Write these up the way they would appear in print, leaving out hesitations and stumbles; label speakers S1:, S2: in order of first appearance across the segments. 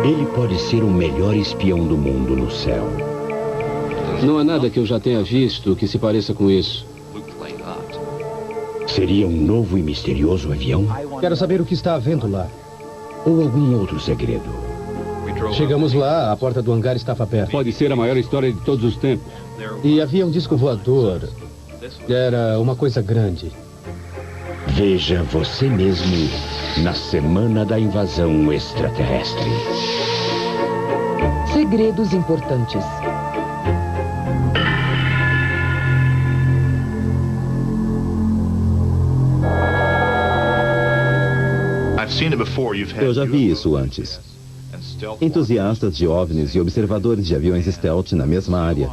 S1: Ele pode ser o melhor espião do mundo no céu.
S2: Não há nada que eu já tenha visto que se pareça com isso.
S1: Seria um novo e misterioso avião?
S3: Quero saber o que está havendo lá.
S1: Ou algum outro segredo?
S3: Chegamos lá, a porta do hangar estava aberta.
S2: Pode ser a maior história de todos os tempos.
S3: E havia um disco voador. Era uma coisa grande.
S1: Veja você mesmo na semana da invasão extraterrestre.
S4: Segredos importantes.
S5: Eu já vi isso antes. Entusiastas de OVNIs e observadores de aviões stealth na mesma área.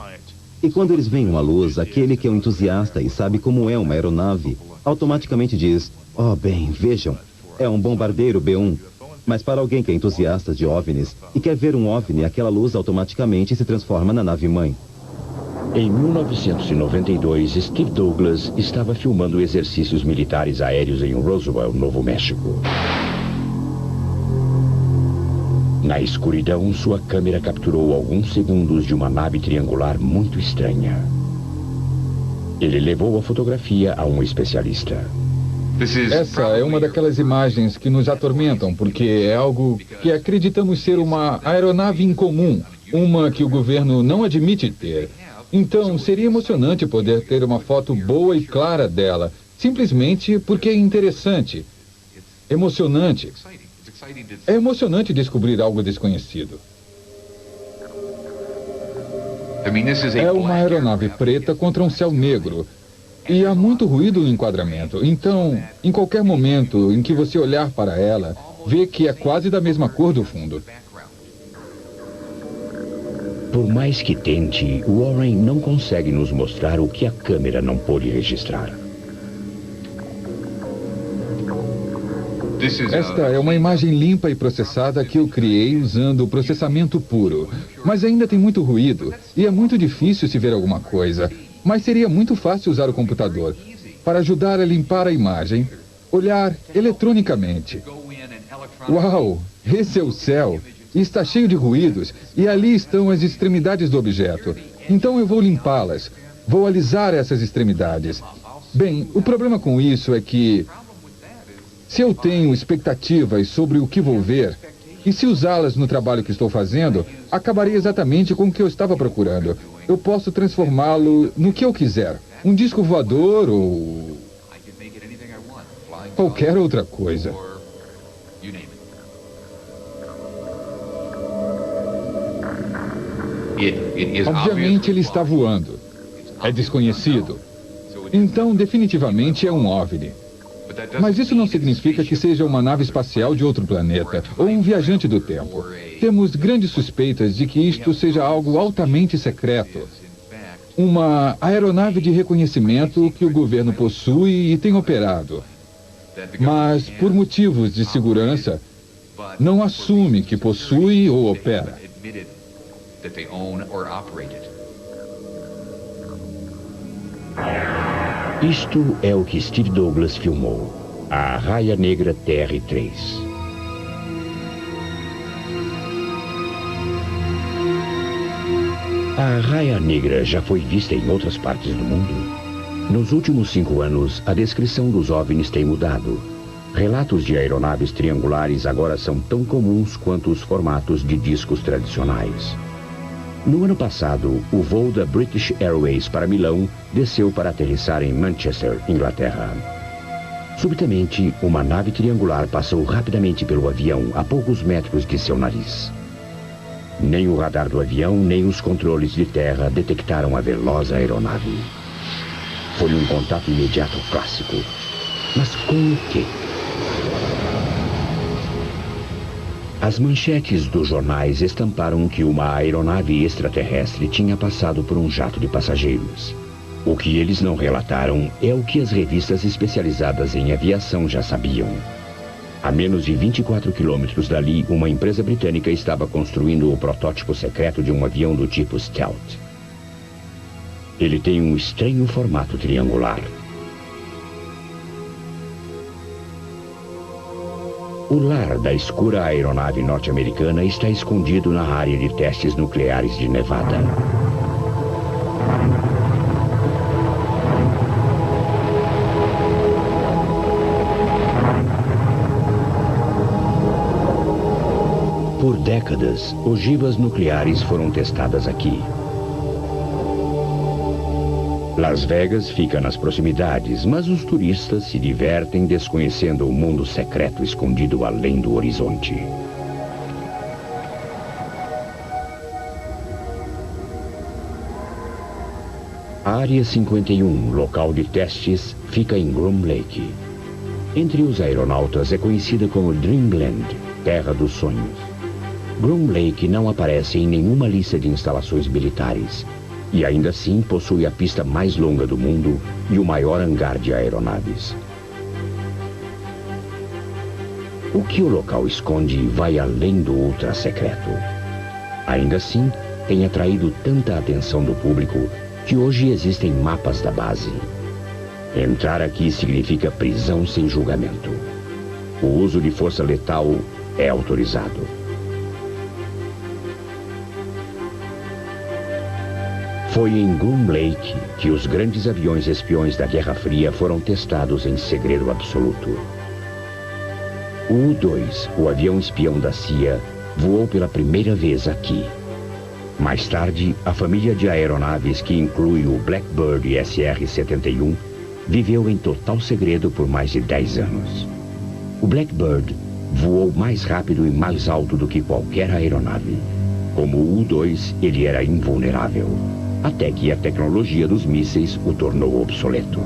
S5: E quando eles veem uma luz, aquele que é um entusiasta e sabe como é uma aeronave, automaticamente diz: "Oh, bem, vejam, é um bombardeiro B-1. Mas para alguém que é entusiasta de OVNIs e quer ver um OVNI, aquela luz automaticamente se transforma na nave-mãe."
S1: Em 1992, Steve Douglas estava filmando exercícios militares aéreos em Roswell, Novo México. Na escuridão, sua câmera capturou alguns segundos de uma nave triangular muito estranha. Ele levou a fotografia a um especialista.
S6: Essa é uma daquelas imagens que nos atormentam, porque é algo que acreditamos ser uma aeronave incomum, uma que o governo não admite ter. Então, seria emocionante poder ter uma foto boa e clara dela, simplesmente porque é interessante. Emocionante. É emocionante descobrir algo desconhecido. É uma aeronave preta contra um céu negro. E há muito ruído no enquadramento. Então, em qualquer momento em que você olhar para ela, vê que é quase da mesma cor do fundo.
S1: Por mais que tente, Warren não consegue nos mostrar o que a câmera não pôde registrar.
S6: Esta é uma imagem limpa e processada que eu criei usando o processamento puro. Mas ainda tem muito ruído e é muito difícil se ver alguma coisa. Mas seria muito fácil usar o computador para ajudar a limpar a imagem, olhar eletronicamente. Uau, esse é o céu. E está cheio de ruídos, e ali estão as extremidades do objeto. Então eu vou limpá-las, vou alisar essas extremidades. Bem, o problema com isso é que, se eu tenho expectativas sobre o que vou ver, e se usá-las no trabalho que estou fazendo, acabarei exatamente com o que eu estava procurando. Eu posso transformá-lo no que eu quiser. Um disco voador ou qualquer outra coisa. Obviamente ele está voando. É desconhecido. Então, definitivamente é um OVNI. Mas isso não significa que seja uma nave espacial de outro planeta ou um viajante do tempo. Temos grandes suspeitas de que isto seja algo altamente secreto. Uma aeronave de reconhecimento que o governo possui e tem operado. Mas, por motivos de segurança, não assume que possui ou opera.
S1: Isto é o que Steve Douglas filmou, a Raia Negra TR-3. A Raia Negra já foi vista em outras partes do mundo. Nos últimos 5 anos, a descrição dos OVNIs tem mudado. Relatos de aeronaves triangulares agora são tão comuns quanto os formatos de discos tradicionais. No ano passado, o voo da British Airways para Milão desceu para aterrissar em Manchester, Inglaterra. Subitamente, uma nave triangular passou rapidamente pelo avião a poucos metros de seu nariz. Nem o radar do avião, nem os controles de terra detectaram a veloz aeronave. Foi um contato imediato clássico. Mas com o quê? As manchetes dos jornais estamparam que uma aeronave extraterrestre tinha passado por um jato de passageiros. O que eles não relataram é o que as revistas especializadas em aviação já sabiam. A menos de 24 quilômetros dali, uma empresa britânica estava construindo o protótipo secreto de um avião do tipo Stealth. Ele tem um estranho formato triangular. O lar da escura aeronave norte-americana está escondido na área de testes nucleares de Nevada. Por décadas, ogivas nucleares foram testadas aqui. Las Vegas fica nas proximidades, mas os turistas se divertem desconhecendo o mundo secreto escondido além do horizonte. A Área 51, local de testes, fica em Groom Lake. Entre os aeronautas é conhecida como Dreamland, Terra dos Sonhos. Groom Lake não aparece em nenhuma lista de instalações militares. E ainda assim possui a pista mais longa do mundo e o maior hangar de aeronaves. O que o local esconde vai além do ultra secreto. Ainda assim, tem atraído tanta atenção do público que hoje existem mapas da base. Entrar aqui significa prisão sem julgamento. O uso de força letal é autorizado. Foi em Groom Lake que os grandes aviões espiões da Guerra Fria foram testados em segredo absoluto. O U-2, o avião espião da CIA, voou pela primeira vez aqui. Mais tarde, a família de aeronaves que inclui o Blackbird SR-71 viveu em total segredo por mais de 10 anos. O Blackbird voou mais rápido e mais alto do que qualquer aeronave. Como o U-2, ele era invulnerável. Até que a tecnologia dos mísseis o tornou obsoleto.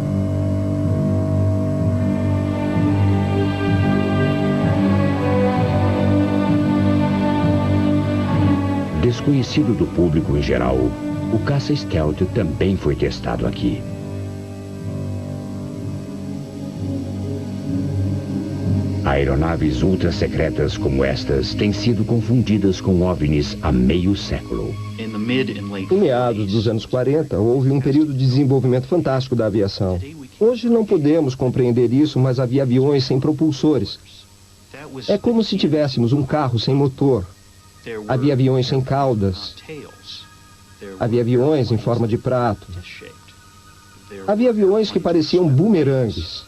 S1: Desconhecido do público em geral, o caça Stealth também foi testado aqui. Aeronaves ultra-secretas como estas têm sido confundidas com OVNIs há meio século.
S4: Em meados dos anos 40, houve um período de desenvolvimento fantástico da aviação. Hoje não podemos compreender isso, mas havia aviões sem propulsores. É como se tivéssemos um carro sem motor. Havia aviões sem caudas. Havia aviões em forma de prato. Havia aviões que pareciam bumerangues.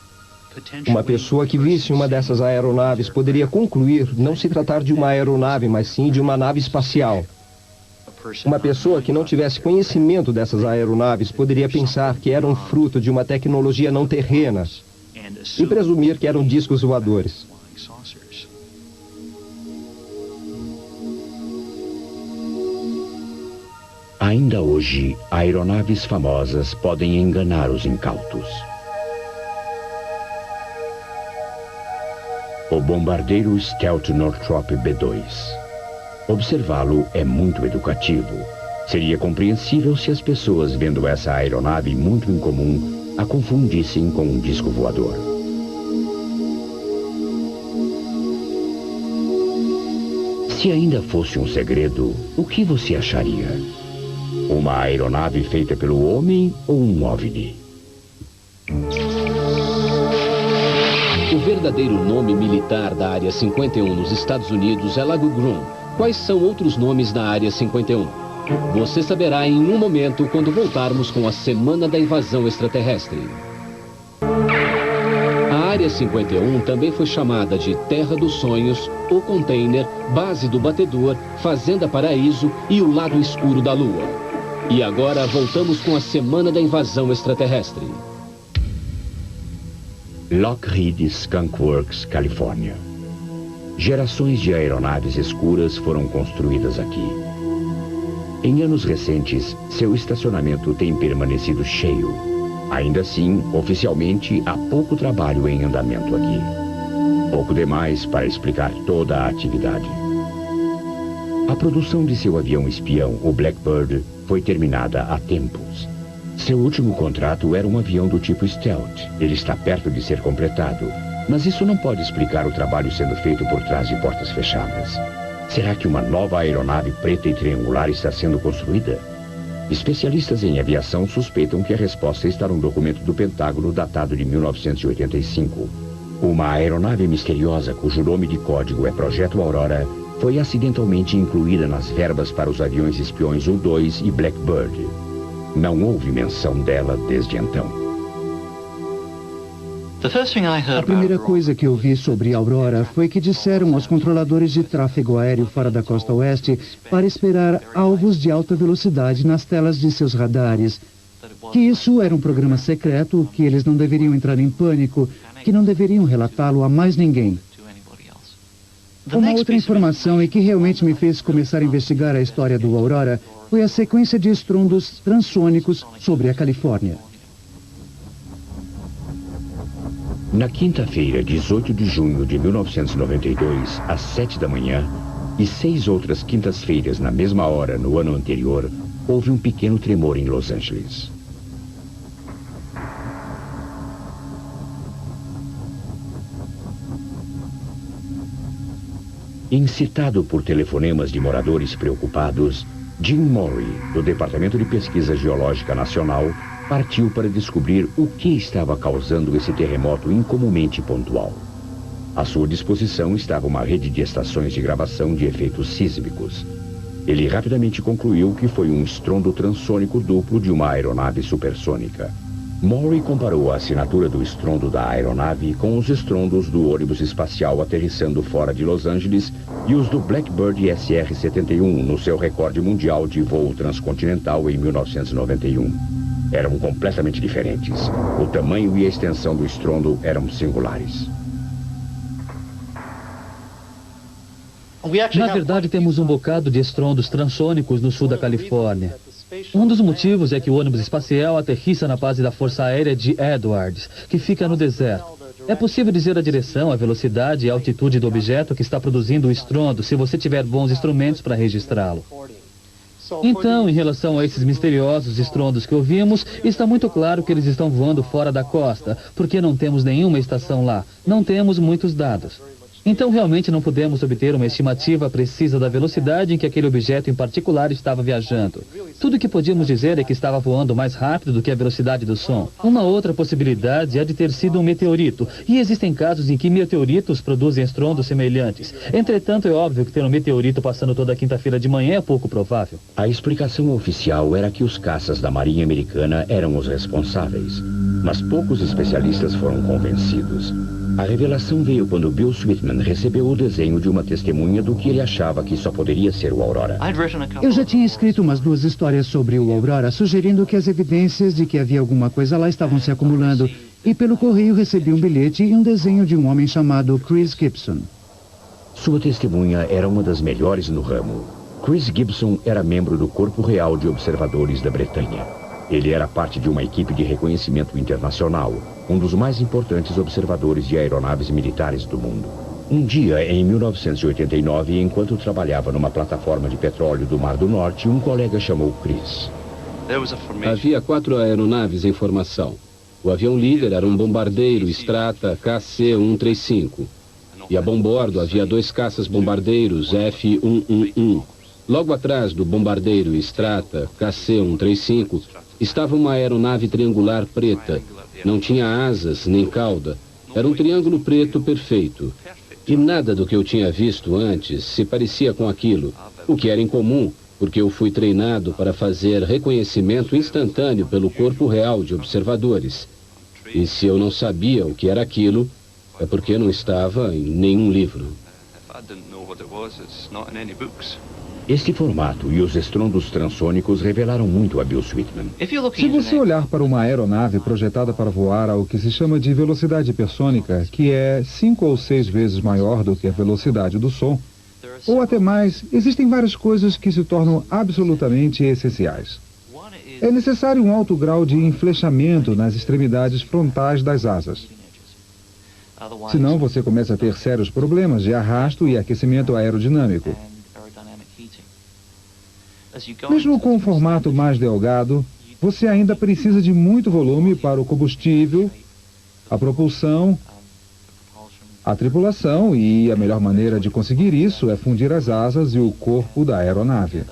S4: Uma pessoa que visse uma dessas aeronaves poderia concluir não se tratar de uma aeronave, mas sim de uma nave espacial. Uma pessoa que não tivesse conhecimento dessas aeronaves poderia pensar que eram fruto de uma tecnologia não terrena e presumir que eram discos voadores.
S1: Ainda hoje, aeronaves famosas podem enganar os incautos. O bombardeiro Stealth Northrop B-2. Observá-lo é muito educativo. Seria compreensível se as pessoas, vendo essa aeronave muito incomum, a confundissem com um disco voador. Se ainda fosse um segredo, o que você acharia? Uma aeronave feita pelo homem ou um OVNI?
S2: O verdadeiro nome militar da Área 51 nos Estados Unidos é Lago Groom. Quais são outros nomes da Área 51? Você saberá em um momento quando voltarmos com a Semana da Invasão Extraterrestre. A Área 51 também foi chamada de Terra dos Sonhos, o Container, Base do Batedor, Fazenda Paraíso e o Lado Escuro da Lua. E agora voltamos com a Semana da Invasão Extraterrestre.
S1: Lockheed Skunk Works, Califórnia. Gerações de aeronaves escuras foram construídas aqui. Em anos recentes, seu estacionamento tem permanecido cheio. Ainda assim, oficialmente, há pouco trabalho em andamento aqui. Pouco demais para explicar toda a atividade. A produção de seu avião espião, o Blackbird, foi terminada há tempos. Seu último contrato era um avião do tipo Stealth. Ele está perto de ser completado. Mas isso não pode explicar o trabalho sendo feito por trás de portas fechadas. Será que uma nova aeronave preta e triangular está sendo construída? Especialistas em aviação suspeitam que a resposta está num documento do Pentágono datado de 1985. Uma aeronave misteriosa cujo nome de código é Projeto Aurora foi acidentalmente incluída nas verbas para os aviões espiões U-2 e Blackbird. Não houve menção dela desde então.
S7: A primeira coisa que eu vi sobre Aurora foi que disseram aos controladores de tráfego aéreo fora da costa oeste para esperar alvos de alta velocidade nas telas de seus radares. Que isso era um programa secreto, que eles não deveriam entrar em pânico, que não deveriam relatá-lo a mais ninguém. Uma outra informação e que realmente me fez começar a investigar a história do Aurora foi a sequência de estrondos transônicos sobre a Califórnia.
S1: Na quinta-feira, 18 de junho de 1992, às 7 da manhã, e 6 outras quintas-feiras na mesma hora no ano anterior, houve um pequeno tremor em Los Angeles. Incitado por telefonemas de moradores preocupados, Jim Morey, do Departamento de Pesquisa Geológica Nacional, partiu para descobrir o que estava causando esse terremoto incomumente pontual. À sua disposição estava uma rede de estações de gravação de efeitos sísmicos. Ele rapidamente concluiu que foi um estrondo transônico duplo de uma aeronave supersônica. Morey comparou a assinatura do estrondo da aeronave com os estrondos do ônibus espacial aterrissando fora de Los Angeles e os do Blackbird SR-71 no seu recorde mundial de voo transcontinental em 1991. Eram completamente diferentes. O tamanho e a extensão do estrondo eram singulares.
S8: Na verdade, temos um bocado de estrondos transônicos no sul da Califórnia. Um dos motivos é que o ônibus espacial aterrissa na base da Força Aérea de Edwards, que fica no deserto. É possível dizer a direção, a velocidade e a altitude do objeto que está produzindo o estrondo se você tiver bons instrumentos para registrá-lo. Então, em relação a esses misteriosos estrondos que ouvimos, está muito claro que eles estão voando fora da costa, porque não temos nenhuma estação lá, não temos muitos dados. Então, realmente não podemos obter uma estimativa precisa da velocidade em que aquele objeto em particular estava viajando. Tudo o que podíamos dizer é que estava voando mais rápido do que a velocidade do som. Uma outra possibilidade é de ter sido um meteorito, e existem casos em que meteoritos produzem estrondos semelhantes. Entretanto, é óbvio que ter um meteorito passando toda quinta-feira de manhã é pouco provável.
S1: A explicação oficial era que os caças da Marinha Americana eram os responsáveis, mas poucos especialistas foram convencidos. A revelação veio quando Bill Sweetman recebeu o desenho de uma testemunha do que ele achava que só poderia ser o Aurora.
S7: Eu já tinha escrito umas 2 histórias sobre o Aurora, sugerindo que as evidências de que havia alguma coisa lá estavam se acumulando. E pelo correio recebi um bilhete e um desenho de um homem chamado Chris Gibson.
S1: Sua testemunha era uma das melhores no ramo. Chris Gibson era membro do Corpo Real de Observadores da Bretanha. Ele era parte de uma equipe de reconhecimento internacional, um dos mais importantes observadores de aeronaves militares do mundo. Um dia, em 1989, enquanto trabalhava numa plataforma de petróleo do Mar do Norte, um colega chamou Chris.
S2: Havia 4 aeronaves em formação. O avião líder era um bombardeiro Strata KC-135. E a bombordo havia 2 caças bombardeiros F-111. Logo atrás do bombardeiro Strata KC-135, estava uma aeronave triangular preta. Não tinha asas nem cauda. Era um triângulo preto perfeito. E nada do que eu tinha visto antes se parecia com aquilo, o que era incomum, porque eu fui treinado para fazer reconhecimento instantâneo pelo Corpo Real de Observadores. E se eu não sabia o que era aquilo, é porque não estava em nenhum livro.
S1: Este formato e os estrondos transônicos revelaram muito a Bill Sweetman.
S6: Se você olhar para uma aeronave projetada para voar ao que se chama de velocidade hipersônica, que é 5 ou 6 vezes maior do que a velocidade do som, ou até mais, existem várias coisas que se tornam absolutamente essenciais. É necessário um alto grau de enflechamento nas extremidades frontais das asas. Senão você começa a ter sérios problemas de arrasto e aquecimento aerodinâmico. Mesmo com um formato mais delgado, você ainda precisa de muito volume para o combustível, a propulsão, a tripulação, e a melhor maneira de conseguir isso é fundir as asas e o corpo da aeronave.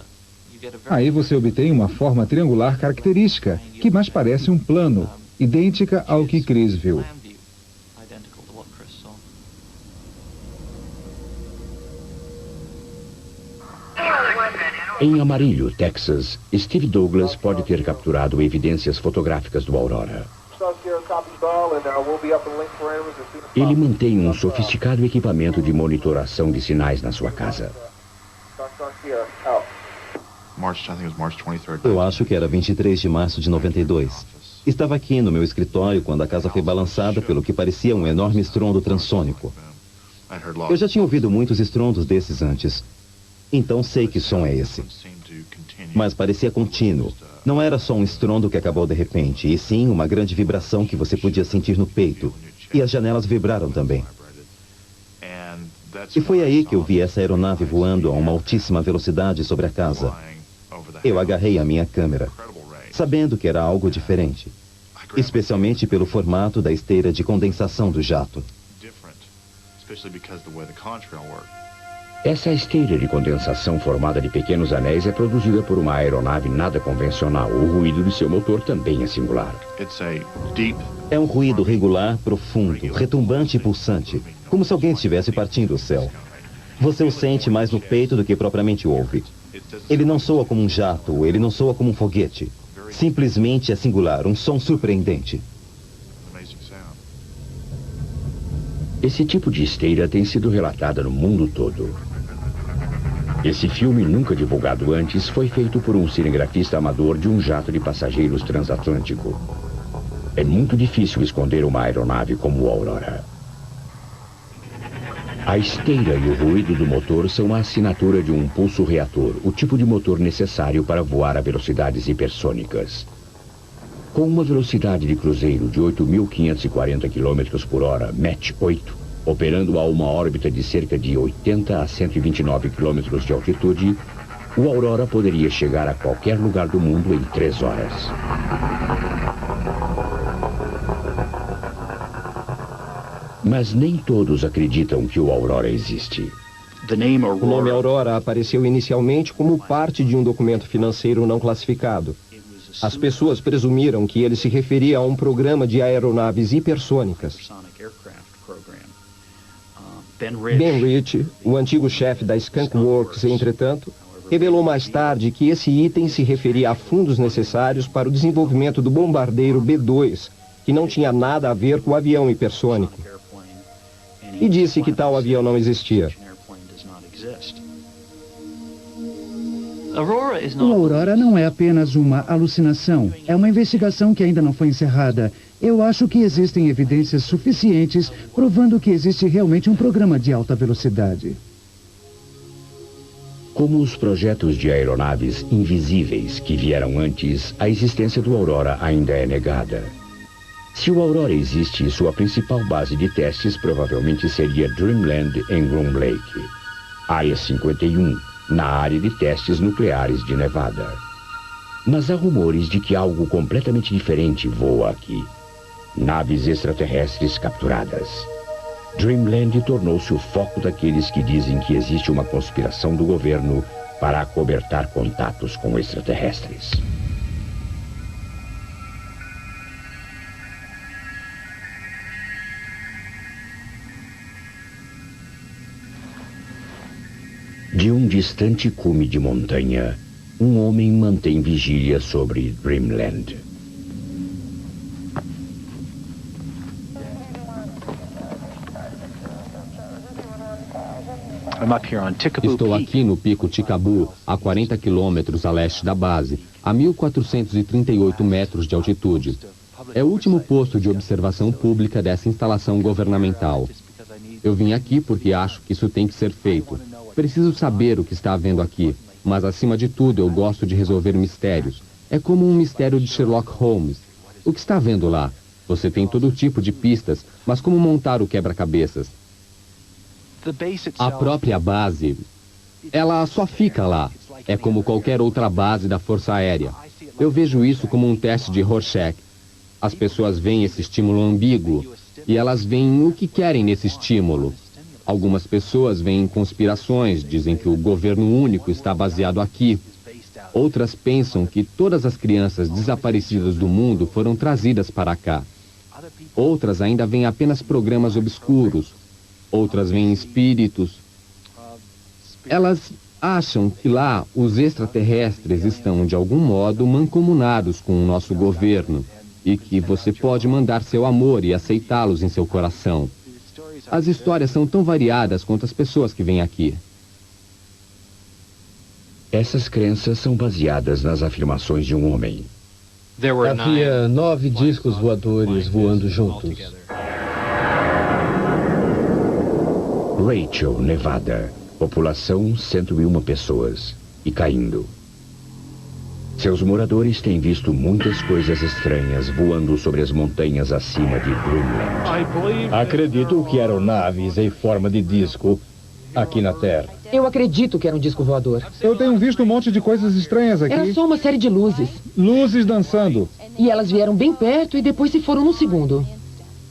S6: Aí você obtém uma forma triangular característica, que mais parece um plano, idêntica ao que Chris viu.
S1: Em Amarillo, Texas, Steve Douglas pode ter capturado evidências fotográficas do Aurora. Ele mantém um sofisticado equipamento de monitoração de sinais na sua casa.
S5: Eu acho que era 23 de março de 92. Estava aqui no meu escritório quando a casa foi balançada pelo que parecia um enorme estrondo transônico. Eu já tinha ouvido muitos estrondos desses antes. Então sei que som é esse. Mas parecia contínuo. Não era só um estrondo que acabou de repente, e sim uma grande vibração que você podia sentir no peito. E as janelas vibraram também. E foi aí que eu vi essa aeronave voando a uma altíssima velocidade sobre a casa. Eu agarrei a minha câmera, sabendo que era algo diferente. Especialmente pelo formato da esteira de condensação do jato.
S1: Essa esteira de condensação formada de pequenos anéis é produzida por uma aeronave nada convencional. O ruído de seu motor também é singular.
S5: É um ruído regular, profundo, retumbante e pulsante, como se alguém estivesse partindo o céu. Você o sente mais no peito do que propriamente ouve. Ele não soa como um jato, ele não soa como um foguete. Simplesmente é singular, um som surpreendente.
S1: Esse tipo de esteira tem sido relatada no mundo todo. Esse filme, nunca divulgado antes, foi feito por um cinegrafista amador de um jato de passageiros transatlântico. É muito difícil esconder uma aeronave como o Aurora. A esteira e o ruído do motor são a assinatura de um pulso-reator, o tipo de motor necessário para voar a velocidades hipersônicas. Com uma velocidade de cruzeiro de 8.540 km por hora, Mach 8, operando a uma órbita de cerca de 80 a 129 km de altitude, o Aurora poderia chegar a qualquer lugar do mundo em 3 horas. Mas nem todos acreditam que o Aurora existe.
S4: O nome Aurora apareceu inicialmente como parte de um documento financeiro não classificado. As pessoas presumiram que ele se referia a um programa de aeronaves hipersônicas. Ben Rich, o antigo chefe da Skunk Works, entretanto, revelou mais tarde que esse item se referia a fundos necessários para o desenvolvimento do bombardeiro B-2, que não tinha nada a ver com o avião hipersônico. E disse que tal avião não existia.
S7: O Aurora não é apenas uma alucinação. É uma investigação que ainda não foi encerrada. Eu acho que existem evidências suficientes provando que existe realmente um programa de alta velocidade.
S1: Como os projetos de aeronaves invisíveis que vieram antes, a existência do Aurora ainda é negada. Se o Aurora existe, sua principal base de testes provavelmente seria Dreamland em Groom Lake, Área 51, na área de testes nucleares de Nevada. Mas há rumores de que algo completamente diferente voa aqui. Naves extraterrestres capturadas. Dreamland tornou-se o foco daqueles que dizem que existe uma conspiração do governo para acobertar contatos com extraterrestres. De um distante cume de montanha, um homem mantém vigília sobre Dreamland.
S9: Estou aqui no Pico Tikabu, a 40 quilômetros a leste da base, a 1.438 metros de altitude. É o último posto de observação pública dessa instalação governamental. Eu vim aqui porque acho que isso tem que ser feito. Preciso saber o que está havendo aqui, mas acima de tudo eu gosto de resolver mistérios. É como um mistério de Sherlock Holmes. O que está havendo lá? Você tem todo tipo de pistas, mas como montar o quebra-cabeças? A própria base, ela só fica lá. É como qualquer outra base da Força Aérea. Eu vejo isso como um teste de Rorschach. As pessoas veem esse estímulo ambíguo e elas veem o que querem nesse estímulo. Algumas pessoas veem conspirações, dizem que o governo único está baseado aqui. Outras pensam que todas as crianças desaparecidas do mundo foram trazidas para cá. Outras ainda veem apenas programas obscuros. Outras veem espíritos. Elas acham que lá os extraterrestres estão, de algum modo, mancomunados com o nosso governo e que você pode mandar seu amor e aceitá-los em seu coração. As histórias são tão variadas quanto as pessoas que vêm aqui.
S1: Essas crenças são baseadas nas afirmações de um homem.
S3: Havia 9 discos voadores voando juntos.
S1: Rachel, Nevada. População 101 pessoas. E caindo. Seus moradores têm visto muitas coisas estranhas voando sobre as montanhas acima de Dreamland.
S10: Acredito que aeronaves em forma de disco aqui na Terra.
S11: Eu acredito que era um disco voador.
S6: Eu tenho visto um monte de coisas estranhas aqui.
S11: Era só uma série de luzes.
S6: Luzes dançando.
S11: E elas vieram bem perto e depois se foram num segundo.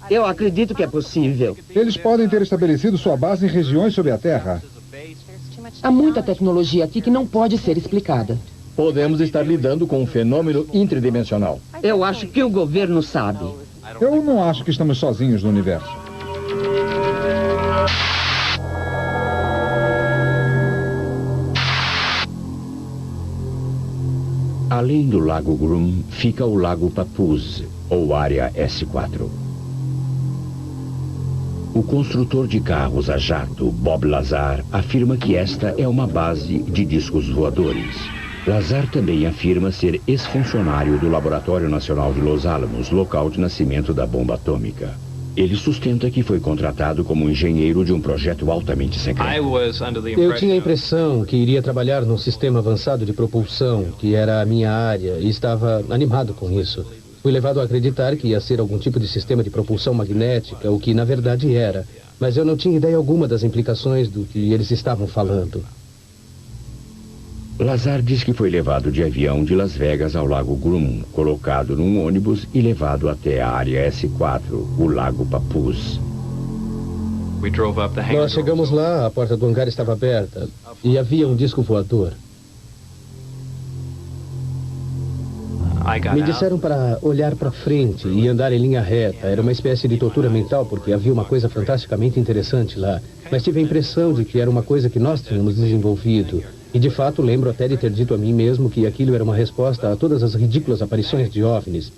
S12: Eu acredito que é possível.
S6: Eles podem ter estabelecido sua base em regiões sob a Terra.
S11: Há muita tecnologia aqui que não pode ser explicada.
S10: Podemos estar lidando com um fenômeno interdimensional.
S12: Eu acho que o governo sabe.
S6: Eu não acho que estamos sozinhos no universo.
S1: Além do Lago Groom, fica o Lago Papoose, ou Área S4. O construtor de carros a jato, Bob Lazar, afirma que esta é uma base de discos voadores. Lazar também afirma ser ex-funcionário do Laboratório Nacional de Los Alamos, local de nascimento da bomba atômica. Ele sustenta que foi contratado como engenheiro de um projeto altamente secreto.
S3: Eu tinha a impressão que iria trabalhar num sistema avançado de propulsão, que era a minha área, e estava animado com isso. Fui levado a acreditar que ia ser algum tipo de sistema de propulsão magnética, o que na verdade era. Mas eu não tinha ideia alguma das implicações do que eles estavam falando.
S1: Lazar diz que foi levado de avião de Las Vegas ao Lago Groom, colocado num ônibus e levado até a Área S4, o Lago Papoose.
S3: Nós chegamos lá, a porta do hangar estava aberta e havia um disco voador. Me disseram para olhar para frente e andar em linha reta. Era uma espécie de tortura mental, porque havia uma coisa fantasticamente interessante lá. Mas tive a impressão de que era uma coisa que nós tínhamos desenvolvido. E de fato lembro até de ter dito a mim mesmo que aquilo era uma resposta a todas as ridículas aparições de OVNIs.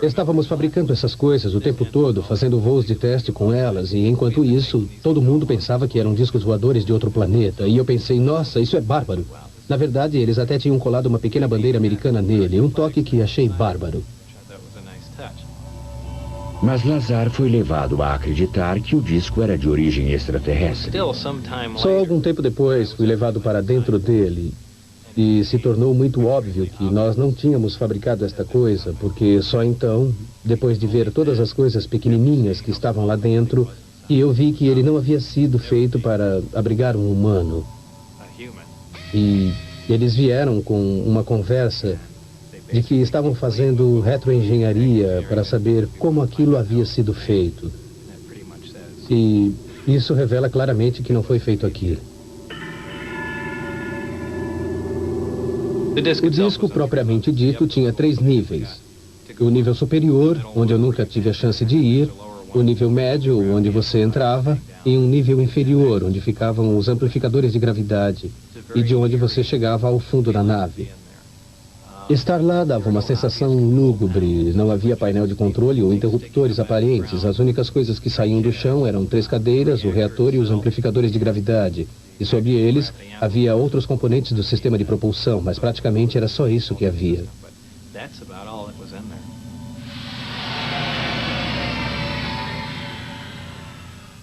S3: Estávamos fabricando essas coisas o tempo todo, fazendo voos de teste com elas, e enquanto isso, todo mundo pensava que eram discos voadores de outro planeta. E eu pensei, nossa, isso é bárbaro. Na verdade, eles até tinham colado uma pequena bandeira americana nele, um toque que achei bárbaro.
S1: Mas Lazar foi levado a acreditar que o disco era de origem extraterrestre.
S3: Só algum tempo depois, fui levado para dentro dele. E se tornou muito óbvio que nós não tínhamos fabricado esta coisa, porque só então, depois de ver todas as coisas pequenininhas que estavam lá dentro, que eu vi que ele não havia sido feito para abrigar um humano. E eles vieram com uma conversa de que estavam fazendo retroengenharia para saber como aquilo havia sido feito. E isso revela claramente que não foi feito aqui. O disco, propriamente dito, tinha 3 níveis. O nível superior, onde eu nunca tive a chance de ir, o nível médio, onde você entrava, e um nível inferior, onde ficavam os amplificadores de gravidade, e de onde você chegava ao fundo da nave. Estar lá dava uma sensação lúgubre. Não havia painel de controle ou interruptores aparentes. As únicas coisas que saíam do chão eram 3 cadeiras, o reator e os amplificadores de gravidade. E sobre eles havia outros componentes do sistema de propulsão, mas praticamente era só isso que havia.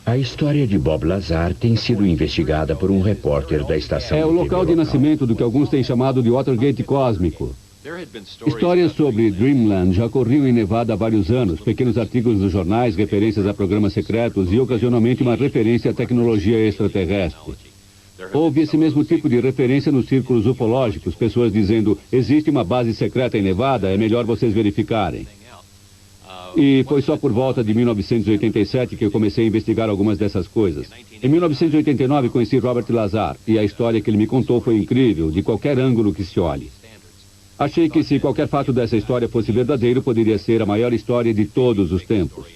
S1: A história de Bob Lazar tem sido investigada por um repórter da estação.
S13: É o local de nascimento do que alguns têm chamado de Watergate cósmico. Histórias sobre Dreamland já corriam em Nevada há vários anos. Pequenos artigos nos jornais, referências a programas secretos e ocasionalmente uma referência à tecnologia extraterrestre. Houve esse mesmo tipo de referência nos círculos ufológicos, pessoas dizendo, existe uma base secreta em Nevada, é melhor vocês verificarem. E foi só por volta de 1987 que eu comecei a investigar algumas dessas coisas. Em 1989 conheci Robert Lazar, e a história que ele me contou foi incrível, de qualquer ângulo que se olhe. Achei que se qualquer fato dessa história fosse verdadeiro, poderia ser a maior história de todos os tempos.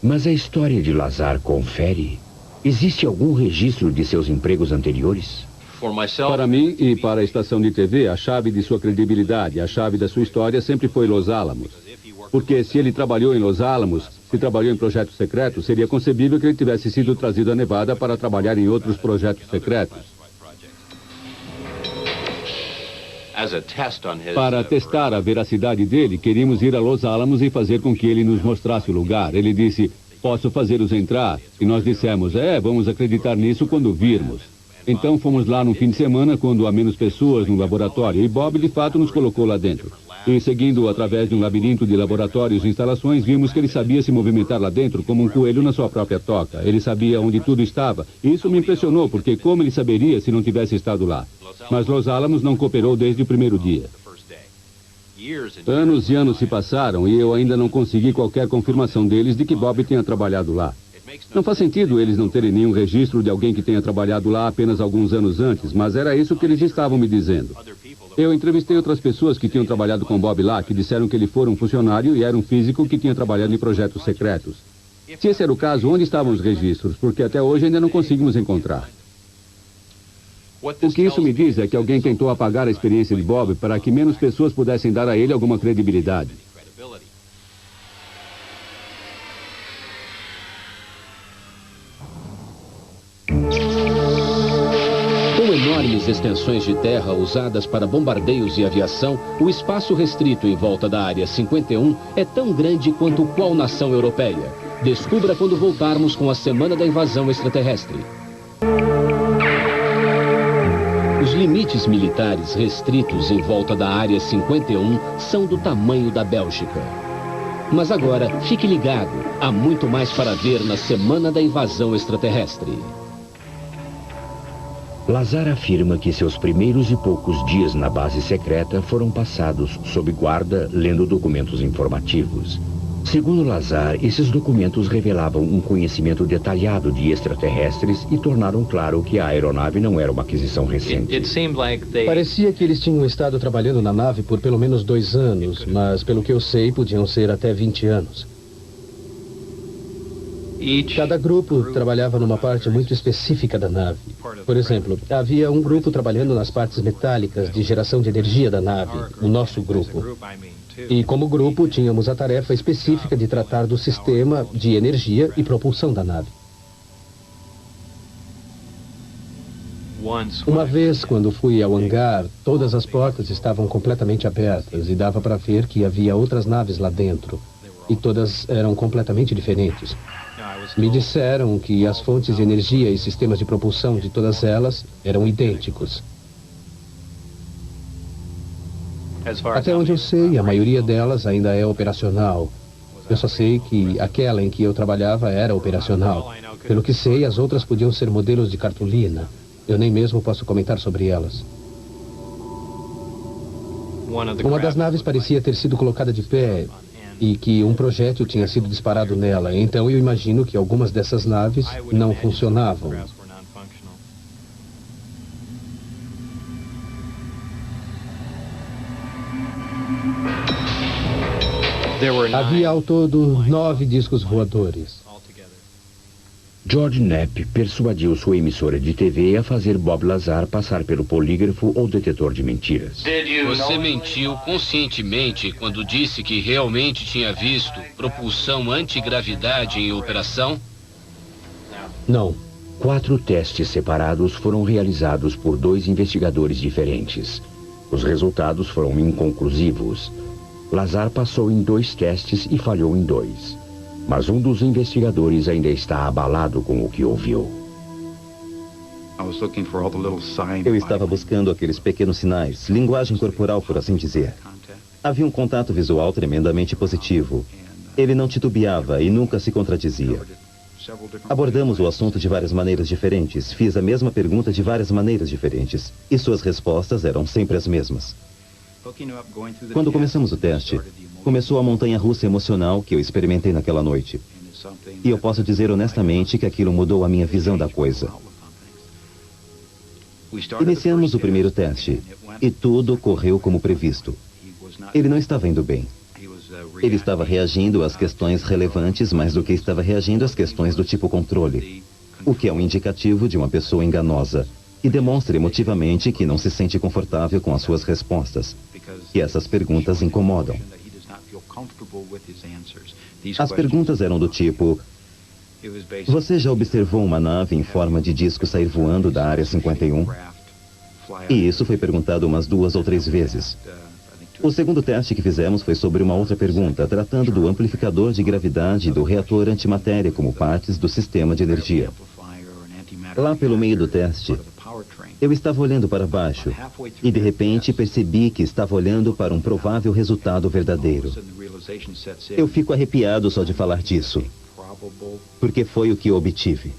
S1: Mas a história de Lazar confere? Existe algum registro de seus empregos anteriores?
S13: Para mim e para a estação de TV, a chave de sua credibilidade, a chave da sua história sempre foi Los Alamos. Porque se ele trabalhou em Los Alamos, se trabalhou em projetos secretos, seria concebível que ele tivesse sido trazido a Nevada para trabalhar em outros projetos secretos. Para testar a veracidade dele, queríamos ir a Los Alamos e fazer com que ele nos mostrasse o lugar. Ele disse, posso fazê-los entrar? E nós dissemos, vamos acreditar nisso quando virmos. Então fomos lá num fim de semana, quando há menos pessoas no laboratório, e Bob de fato nos colocou lá dentro. E seguindo através de um labirinto de laboratórios e instalações, vimos que ele sabia se movimentar lá dentro como um coelho na sua própria toca. Ele sabia onde tudo estava. E isso me impressionou, porque como ele saberia se não tivesse estado lá? Mas Los Alamos não cooperou desde o primeiro dia. Anos e anos se passaram e eu ainda não consegui qualquer confirmação deles de que Bob tenha trabalhado lá. Não faz sentido eles não terem nenhum registro de alguém que tenha trabalhado lá apenas alguns anos antes, mas era isso que eles estavam me dizendo. Eu entrevistei outras pessoas que tinham trabalhado com Bob lá, que disseram que ele fora um funcionário e era um físico que tinha trabalhado em projetos secretos. Se esse era o caso, onde estavam os registros? Porque até hoje ainda não conseguimos encontrar. O que isso me diz é que alguém tentou apagar a experiência de Bob para que menos pessoas pudessem dar a ele alguma credibilidade.
S2: Com enormes extensões de terra usadas para bombardeios e aviação, o espaço restrito em volta da Área 51 é tão grande quanto qual nação europeia. Descubra quando voltarmos com a Semana da Invasão Extraterrestre. Os limites militares restritos em volta da Área 51 são do tamanho da Bélgica. Mas agora, fique ligado, há muito mais para ver na Semana da Invasão Extraterrestre.
S1: Lazar afirma que seus primeiros e poucos dias na base secreta foram passados sob guarda, lendo documentos informativos. Segundo Lazar, esses documentos revelavam um conhecimento detalhado de extraterrestres e tornaram claro que a aeronave não era uma aquisição recente.
S3: Parecia que eles tinham estado trabalhando na nave por pelo menos 2 anos, mas pelo que eu sei, podiam ser até 20 anos. Cada grupo trabalhava numa parte muito específica da nave. Por exemplo, havia um grupo trabalhando nas partes metálicas de geração de energia da nave, o nosso grupo. E como grupo, tínhamos a tarefa específica de tratar do sistema de energia e propulsão da nave. Uma vez, quando fui ao hangar, todas as portas estavam completamente abertas e dava para ver que havia outras naves lá dentro. E todas eram completamente diferentes. Me disseram que as fontes de energia e sistemas de propulsão de todas elas eram idênticos. Até onde eu sei, a maioria delas ainda é operacional. Eu só sei que aquela em que eu trabalhava era operacional. Pelo que sei, as outras podiam ser modelos de cartolina. Eu nem mesmo posso comentar sobre elas. Uma das naves parecia ter sido colocada de pé e que um projétil tinha sido disparado nela. Então eu imagino que algumas dessas naves não funcionavam. Havia ao todo 9 discos voadores.
S1: George Knapp persuadiu sua emissora de TV a fazer Bob Lazar passar pelo polígrafo ou detetor de mentiras.
S2: Você mentiu conscientemente quando disse que realmente tinha visto propulsão antigravidade em operação?
S3: Não.
S1: 4 testes separados foram realizados por 2 investigadores diferentes. Os resultados foram inconclusivos. Lazar passou em 2 testes e falhou em 2. Mas um dos investigadores ainda está abalado com o que ouviu.
S5: Eu estava buscando aqueles pequenos sinais, linguagem corporal, por assim dizer. Havia um contato visual tremendamente positivo. Ele não titubeava e nunca se contradizia. Abordamos o assunto de várias maneiras diferentes, fiz a mesma pergunta de várias maneiras diferentes, e suas respostas eram sempre as mesmas. Quando começamos o teste, começou a montanha-russa emocional que eu experimentei naquela noite. E eu posso dizer honestamente que aquilo mudou a minha visão da coisa. Iniciamos o primeiro teste, e tudo correu como previsto. Ele não estava indo bem. Ele estava reagindo às questões relevantes mais do que estava reagindo às questões do tipo controle. o que é um indicativo de uma pessoa enganosa, e demonstra emotivamente que não se sente confortável com as suas respostas, que essas perguntas incomodam. As perguntas eram do tipo: você já observou uma nave em forma de disco sair voando da Área 51? E isso foi perguntado umas 2 ou 3 vezes. O segundo teste que fizemos foi sobre uma outra pergunta, tratando do amplificador de gravidade e do reator antimatéria como partes do sistema de energia. Lá pelo meio do teste, eu estava olhando para baixo e de repente percebi que estava olhando para um provável resultado verdadeiro. Eu fico arrepiado só de falar disso, porque foi o que obtive.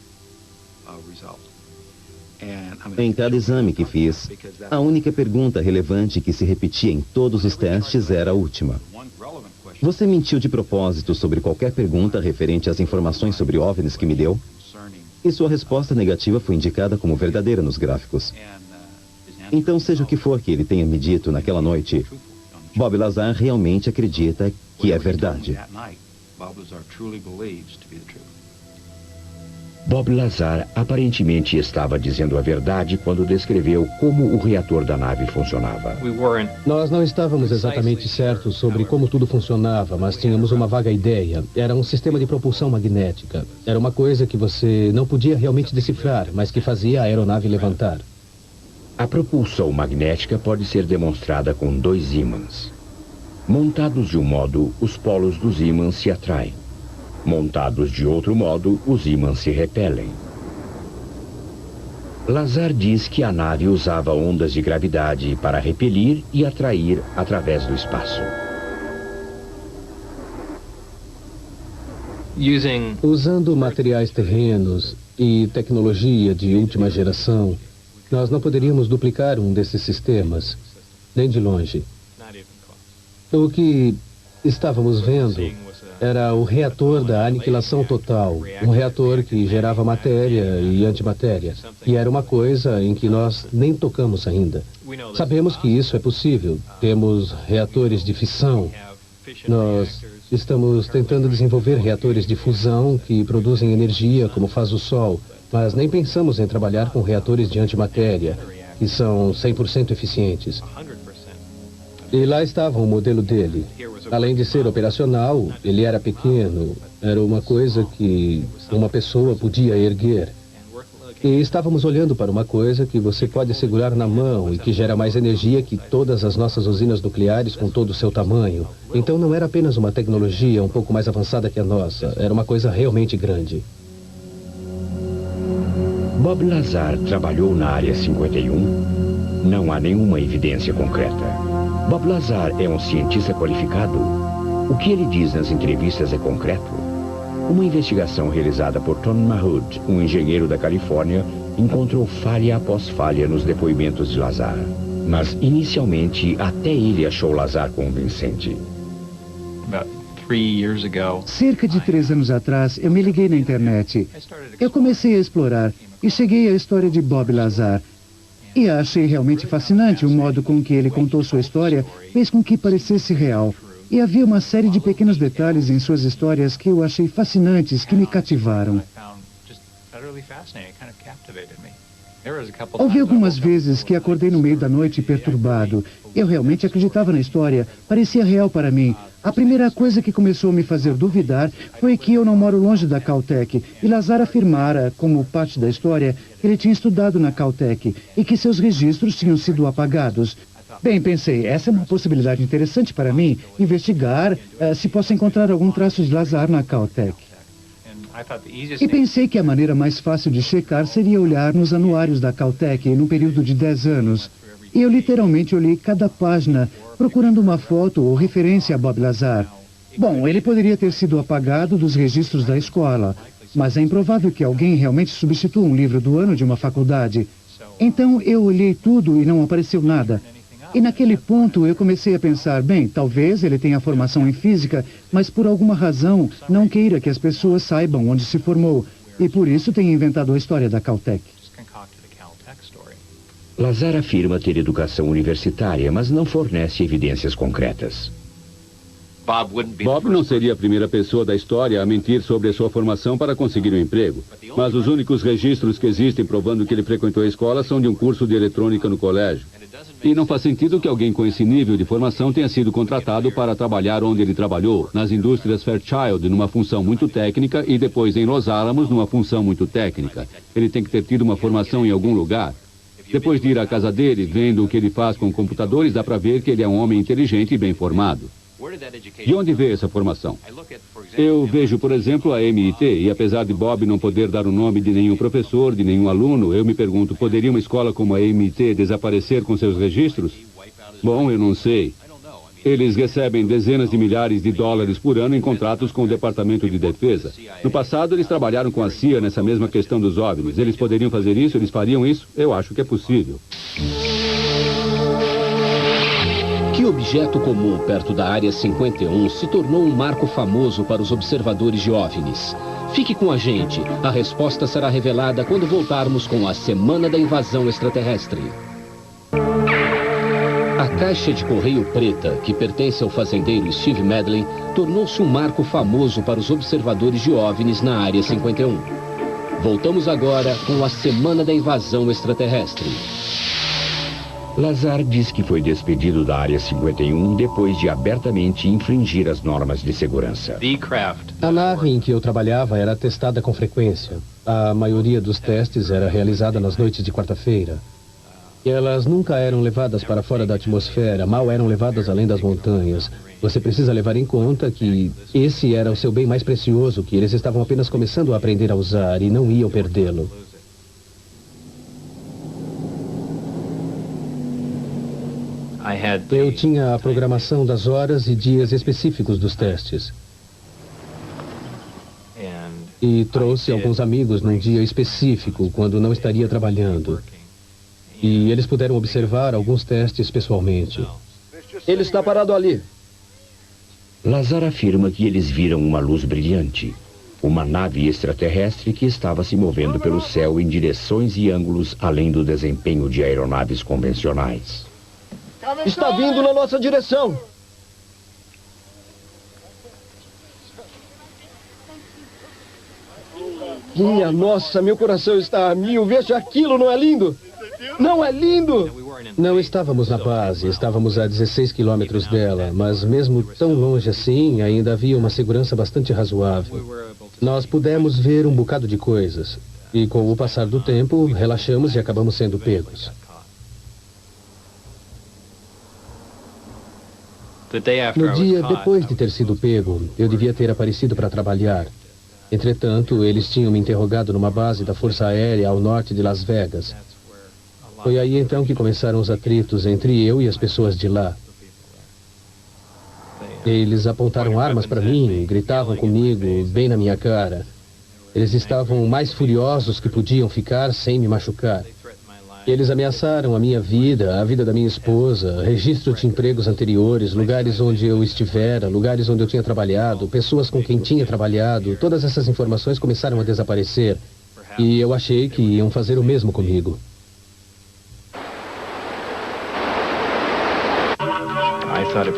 S5: Em cada exame que fiz, a única pergunta relevante que se repetia em todos os testes era a última. Você mentiu de propósito sobre qualquer pergunta referente às informações sobre OVNIs que me deu? E sua resposta negativa foi indicada como verdadeira nos gráficos. Então, seja o que for que ele tenha me dito naquela noite, Bob Lazar realmente acredita que é verdade.
S1: Bob Lazar aparentemente estava dizendo a verdade quando descreveu como o reator da nave funcionava.
S3: Nós não estávamos exatamente certos sobre como tudo funcionava, mas tínhamos uma vaga ideia. Era um sistema de propulsão magnética. Era uma coisa que você não podia realmente decifrar, mas que fazia a aeronave levantar.
S1: A propulsão magnética pode ser demonstrada com 2 ímãs. Montados de um modo, os polos dos ímãs se atraem. Montados de outro modo, os ímãs se repelem. Lazar diz que a nave usava ondas de gravidade para repelir e atrair através do espaço.
S3: Usando materiais terrenos e tecnologia de última geração, nós não poderíamos duplicar um desses sistemas, nem de longe. O que estávamos vendo era o reator da aniquilação total, um reator que gerava matéria e antimatéria, e era uma coisa em que nós nem tocamos ainda. Sabemos que isso é possível, temos reatores de fissão, nós estamos tentando desenvolver reatores de fusão que produzem energia como faz o Sol, mas nem pensamos em trabalhar com reatores de antimatéria, que são 100% eficientes. E lá estava o modelo dele. Além de ser operacional, ele era pequeno, era uma coisa que uma pessoa podia erguer. E estávamos olhando para uma coisa que você pode segurar na mão e que gera mais energia que todas as nossas usinas nucleares com todo o seu tamanho. Então não era apenas uma tecnologia um pouco mais avançada que a nossa, era uma coisa realmente grande.
S1: Bob Lazar trabalhou na Área 51? Não há nenhuma evidência concreta. Bob Lazar é um cientista qualificado? O que ele diz nas entrevistas é concreto? Uma investigação realizada por Tom Mahood, um engenheiro da Califórnia, encontrou falha após falha nos depoimentos de Lazar. Mas, inicialmente, até ele achou Lazar convincente.
S7: Cerca de 3 anos atrás, eu me liguei na internet. Eu comecei a explorar e cheguei à história de Bob Lazar. E achei realmente fascinante o modo com que ele contou sua história, fez com que parecesse real. E havia uma série de pequenos detalhes em suas histórias que eu achei fascinantes, que me cativaram. Houve algumas vezes que acordei no meio da noite perturbado. Eu realmente acreditava na história, parecia real para mim. A primeira coisa que começou a me fazer duvidar foi que eu não moro longe da Caltech. E Lazar afirmara, como parte da história, que ele tinha estudado na Caltech e que seus registros tinham sido apagados. Bem, pensei, essa é uma possibilidade interessante para mim, investigar se posso encontrar algum traço de Lazar na Caltech. E pensei que a maneira mais fácil de checar seria olhar nos anuários da Caltech num período de 10 anos. E eu literalmente olhei cada página, procurando uma foto ou referência a Bob Lazar. Bom, ele poderia ter sido apagado dos registros da escola, mas é improvável que alguém realmente substitua um livro do ano de uma faculdade. Então eu olhei tudo e não apareceu nada. E naquele ponto eu comecei a pensar, bem, talvez ele tenha formação em física, mas por alguma razão não queira que as pessoas saibam onde se formou. E por isso tenha inventado a história da Caltech.
S1: Lazar afirma ter educação universitária, mas não fornece evidências concretas.
S13: Bob não seria a primeira pessoa da história a mentir sobre a sua formação para conseguir um emprego. Mas os únicos registros que existem provando que ele frequentou a escola são de um curso de eletrônica no colégio. E não faz sentido que alguém com esse nível de formação tenha sido contratado para trabalhar onde ele trabalhou, nas indústrias Fairchild, numa função muito técnica, e depois em Los Alamos, numa função muito técnica. Ele tem que ter tido uma formação em algum lugar. Depois de ir à casa dele, vendo o que ele faz com computadores, dá para ver que ele é um homem inteligente e bem formado. De onde veio essa formação? Eu vejo, por exemplo, a MIT, e apesar de Bob não poder dar o nome de nenhum professor, de nenhum aluno, eu me pergunto, poderia uma escola como a MIT desaparecer com seus registros? Bom, eu não sei. Eles recebem dezenas de milhares de dólares por ano em contratos com o Departamento de Defesa. No passado, eles trabalharam com a CIA nessa mesma questão dos OVNIs. Eles poderiam fazer isso? Eles fariam isso? Eu acho que é possível.
S2: Que objeto comum perto da Área 51 se tornou um marco famoso para os observadores de OVNIs? Fique com a gente. A resposta será revelada quando voltarmos com a Semana da Invasão Extraterrestre. A caixa de correio preta, que pertence ao fazendeiro Steve Medley, tornou-se um marco famoso para os observadores de OVNIs na Área 51. Voltamos agora com a Semana da Invasão Extraterrestre.
S1: Lazar diz que foi despedido da Área 51 depois de abertamente infringir as normas de segurança.
S3: A nave em que eu trabalhava era testada com frequência. A maioria dos testes era realizada nas noites de quarta-feira. Elas nunca eram levadas para fora da atmosfera, mal eram levadas além das montanhas. Você precisa levar em conta que esse era o seu bem mais precioso, que eles estavam apenas começando a aprender a usar e não iam perdê-lo. Eu tinha a programação das horas e dias específicos dos testes. E trouxe alguns amigos num dia específico, quando não estaria trabalhando. E eles puderam observar alguns testes pessoalmente.
S4: Ele está parado ali.
S1: Lazar afirma que eles viram uma luz brilhante. Uma nave extraterrestre que estava se movendo pelo céu em direções e ângulos além do desempenho de aeronaves convencionais.
S4: Está vindo na nossa direção. Minha nossa, meu coração está a mil. Veja aquilo, não é lindo? Não é lindo?
S3: Não estávamos na base, estávamos a 16 quilômetros dela, mas mesmo tão longe assim, ainda havia uma segurança bastante razoável. Nós pudemos ver um bocado de coisas, e com o passar do tempo, relaxamos e acabamos sendo pegos. No dia depois de ter sido pego, eu devia ter aparecido para trabalhar. Entretanto, eles tinham me interrogado numa base da Força Aérea ao norte de Las Vegas. Foi aí então que começaram os atritos entre eu e as pessoas de lá. Eles apontaram armas para mim, gritavam comigo, bem na minha cara. Eles estavam mais furiosos que podiam ficar sem me machucar. Eles ameaçaram a minha vida, a vida da minha esposa, registro de empregos anteriores, lugares onde eu estivera, lugares onde eu tinha trabalhado, pessoas com quem tinha trabalhado. Todas essas informações começaram a desaparecer. E eu achei que iam fazer o mesmo comigo.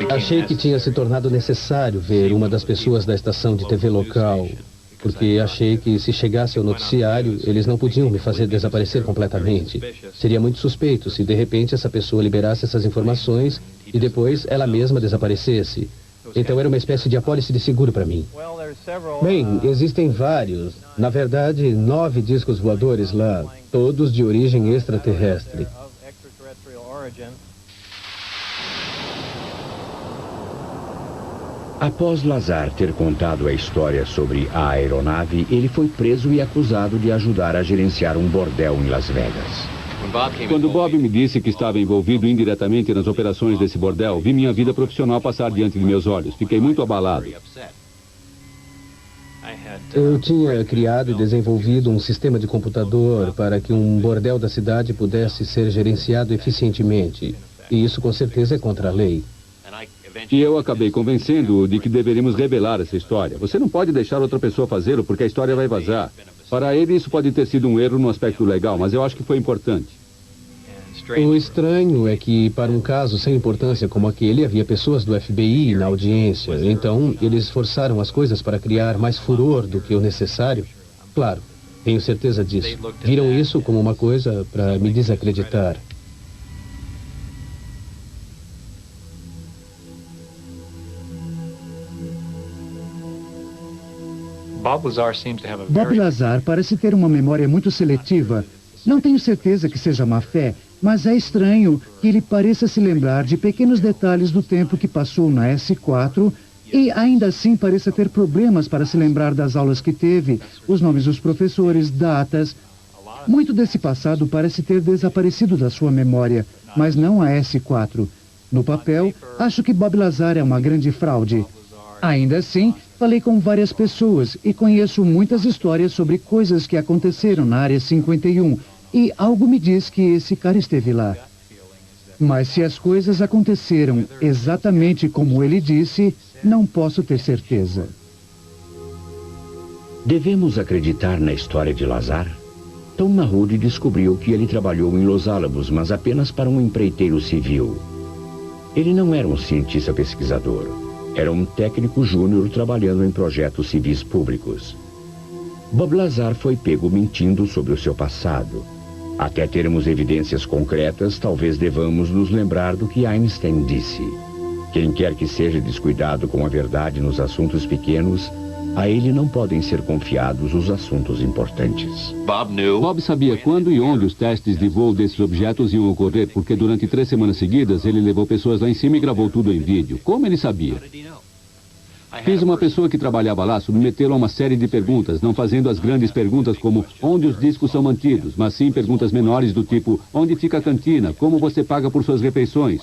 S3: Achei que tinha se tornado necessário ver uma das pessoas da estação de TV local, porque achei que se chegasse ao noticiário, eles não podiam me fazer desaparecer completamente. Seria muito suspeito se de repente essa pessoa liberasse essas informações e depois ela mesma desaparecesse. Então era uma espécie de apólice de seguro para mim. Bem, existem vários, na verdade 9 discos voadores lá, todos de origem extraterrestre.
S1: Após Lazar ter contado a história sobre a aeronave, ele foi preso e acusado de ajudar a gerenciar um bordel em Las Vegas.
S13: Quando Bob me disse que estava envolvido indiretamente nas operações desse bordel, vi minha vida profissional passar diante de meus olhos. Fiquei muito abalado.
S3: Eu tinha criado e desenvolvido um sistema de computador para que um bordel da cidade pudesse ser gerenciado eficientemente. E isso com certeza é contra a lei.
S13: E eu acabei convencendo-o de que deveríamos revelar essa história. Você não pode deixar outra pessoa fazê-lo porque a história vai vazar. Para ele, isso pode ter sido um erro no aspecto legal, mas eu acho que foi importante.
S3: O estranho é que, para um caso sem importância como aquele, havia pessoas do FBI na audiência. Então, eles forçaram as coisas para criar mais furor do que o necessário. Claro, tenho certeza disso. Viram isso como uma coisa para me desacreditar.
S7: Bob Lazar parece ter uma memória muito seletiva. Não tenho certeza que seja má fé, mas é estranho que ele pareça se lembrar de pequenos detalhes do tempo que passou na S4 e ainda assim pareça ter problemas para se lembrar das aulas que teve, os nomes dos professores, datas. Muito desse passado parece ter desaparecido da sua memória, mas não a S4. No papel, acho que Bob Lazar é uma grande fraude. Ainda assim, falei com várias pessoas e conheço muitas histórias sobre coisas que aconteceram na Área 51 e algo me diz que esse cara esteve lá. Mas se as coisas aconteceram exatamente como ele disse, não posso ter certeza.
S1: Devemos acreditar na história de Lazar? Tom Nahud descobriu que ele trabalhou em Los Alamos, mas apenas para um empreiteiro civil. Ele não era um cientista pesquisador. Era um técnico júnior trabalhando em projetos civis públicos. Bob Lazar foi pego mentindo sobre o seu passado. Até termos evidências concretas, talvez devamos nos lembrar do que Einstein disse. Quem quer que seja descuidado com a verdade nos assuntos pequenos, a ele não podem ser confiados os assuntos importantes.
S13: Bob sabia quando e onde os testes de voo desses objetos iam ocorrer, porque durante 3 semanas seguidas ele levou pessoas lá em cima e gravou tudo em vídeo. Como ele sabia? Fiz uma pessoa que trabalhava lá submetê-lo a uma série de perguntas, não fazendo as grandes perguntas como onde os discos são mantidos, mas sim perguntas menores do tipo onde fica a cantina, como você paga por suas refeições.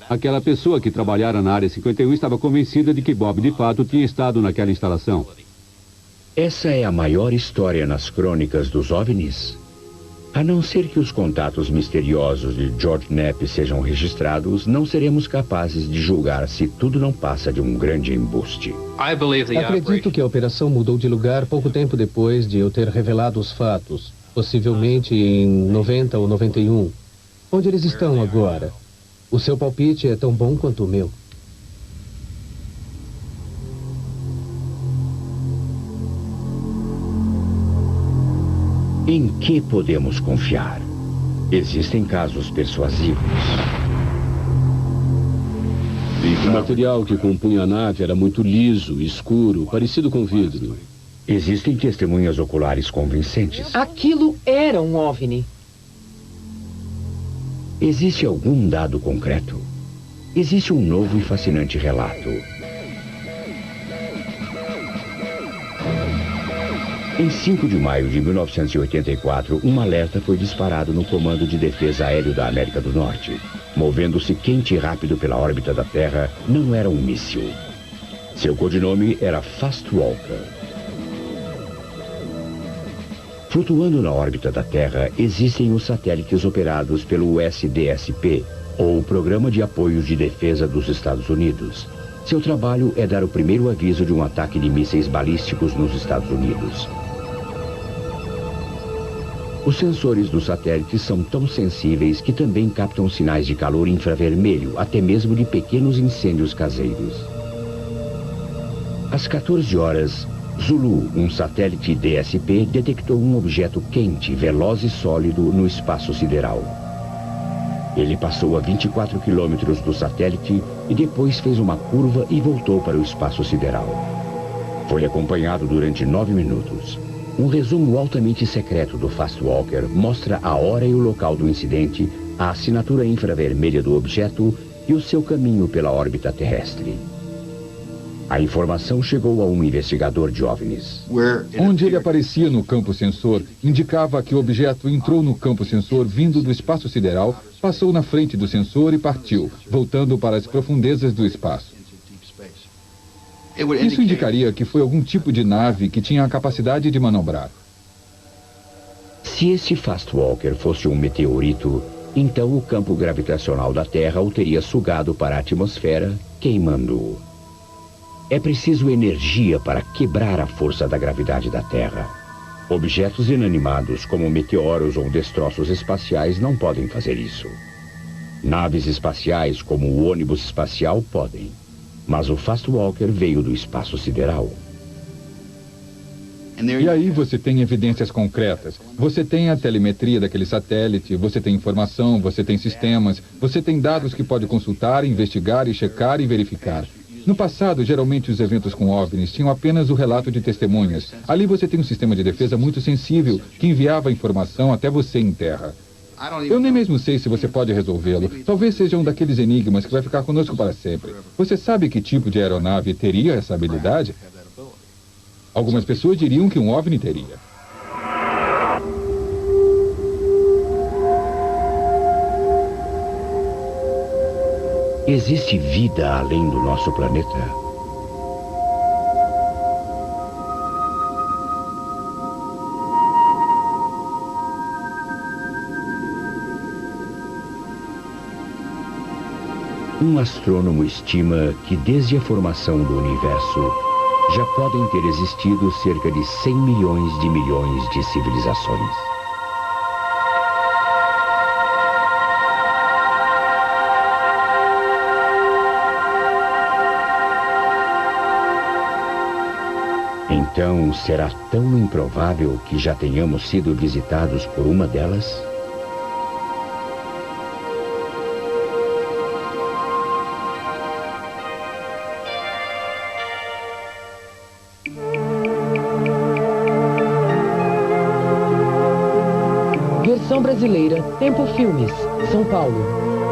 S13: Aquela pessoa que trabalhara na Área 51 estava convencida de que Bob, de fato, tinha estado naquela instalação.
S1: Essa é a maior história nas crônicas dos OVNIs? A não ser que os contatos misteriosos de George Knapp sejam registrados, não seremos capazes de julgar se tudo não passa de um grande embuste.
S3: Acredito que a operação mudou de lugar pouco tempo depois de eu ter revelado os fatos, possivelmente em 90 ou 91. Onde eles estão agora? O seu palpite é tão bom quanto o meu.
S1: Em que podemos confiar? Existem casos persuasivos.
S2: O material que compunha a nave era muito liso, escuro, parecido com vidro.
S1: Existem testemunhas oculares convincentes.
S11: Aquilo era um OVNI.
S1: Existe algum dado concreto? Existe um novo e fascinante relato. Em 5 de maio de 1984, um alerta foi disparado no Comando de Defesa Aéreo da América do Norte. Movendo-se quente e rápido pela órbita da Terra, não era um míssil. Seu codinome era Fast Walker. Flutuando na órbita da Terra, existem os satélites operados pelo USDSP, ou Programa de Apoio de Defesa dos Estados Unidos. Seu trabalho é dar o primeiro aviso de um ataque de mísseis balísticos nos Estados Unidos. Os sensores dos satélites são tão sensíveis que também captam sinais de calor infravermelho, até mesmo de pequenos incêndios caseiros. Às 14 horas, Zulu, um satélite DSP, detectou um objeto quente, veloz e sólido no espaço sideral. Ele passou a 24 quilômetros do satélite e depois fez uma curva e voltou para o espaço sideral. Foi acompanhado durante 9 minutos. Um resumo altamente secreto do Fast Walker mostra a hora e o local do incidente, a assinatura infravermelha do objeto e o seu caminho pela órbita terrestre. A informação chegou a um investigador de OVNIs.
S6: Onde ele aparecia no campo sensor, indicava que o objeto entrou no campo sensor vindo do espaço sideral, passou na frente do sensor e partiu, voltando para as profundezas do espaço. Isso indicaria que foi algum tipo de nave que tinha a capacidade de manobrar.
S1: Se esse Fast Walker fosse um meteorito, então o campo gravitacional da Terra o teria sugado para a atmosfera, queimando-o. É preciso energia para quebrar a força da gravidade da Terra. Objetos inanimados, como meteoros ou destroços espaciais, não podem fazer isso. Naves espaciais, como o ônibus espacial, podem. Mas o Fast Walker veio do espaço sideral.
S6: E aí você tem evidências concretas. Você tem a telemetria daquele satélite, você tem informação, você tem sistemas, você tem dados que pode consultar, investigar e checar e verificar. No passado, geralmente os eventos com OVNIs tinham apenas o relato de testemunhas. Ali você tem um sistema de defesa muito sensível que enviava a informação até você em terra. Eu nem mesmo sei se você pode resolvê-lo. Talvez seja um daqueles enigmas que vai ficar conosco para sempre. Você sabe que tipo de aeronave teria essa habilidade? Algumas pessoas diriam que um OVNI teria.
S1: Existe vida além do nosso planeta? Um astrônomo estima que desde a formação do universo já podem ter existido cerca de 100 milhões de civilizações. Então, será tão improvável que já tenhamos sido visitados por uma delas?
S11: Versão brasileira, Tempo Filmes, São Paulo.